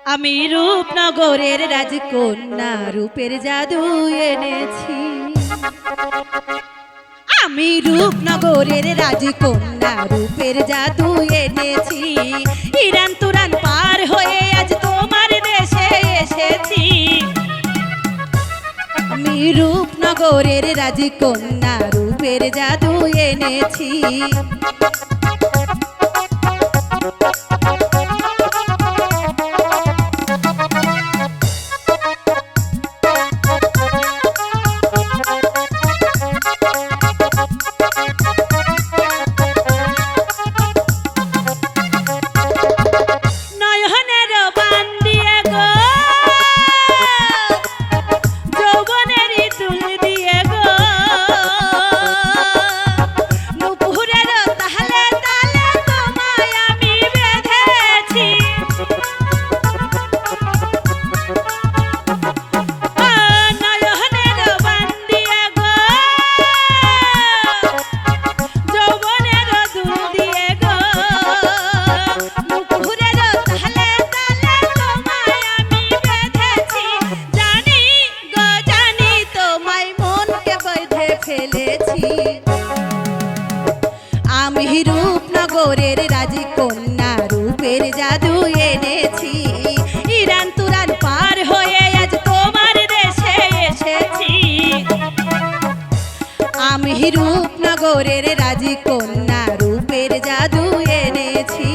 আমি রূপনগরের রাজকন্যা রূপের জাদু এনেছি। আমি রূপনগরের রাজকন্যা রূপের জাদু এনেছি। ইরান তুরান পার হয়ে আজ তোমার দেশে এসেছি। আমি রূপনগরের রাজকন্যা রূপের জাদু এনেছি। আমি রূপনগরের রাজকন্যা রূপের জাদু এনেছি। ইরান তুরান পার হয়ে আজ তোমার দেশে এসেছি। আমি রূপনগরের রাজকন্যা রূপের জাদু এনেছি।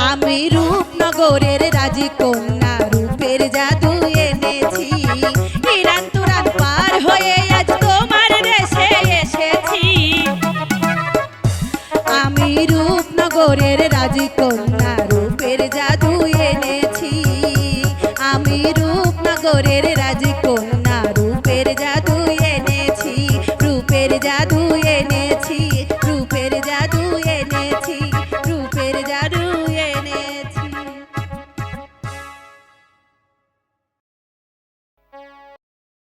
আমি রূপনগরের রাজকন্যা রূপের জাদু এনেছি। ইরান তুরান পার হয়ে আজ তোমার দেশে এসেছি। আমি রূপনগরের রাজকন্যা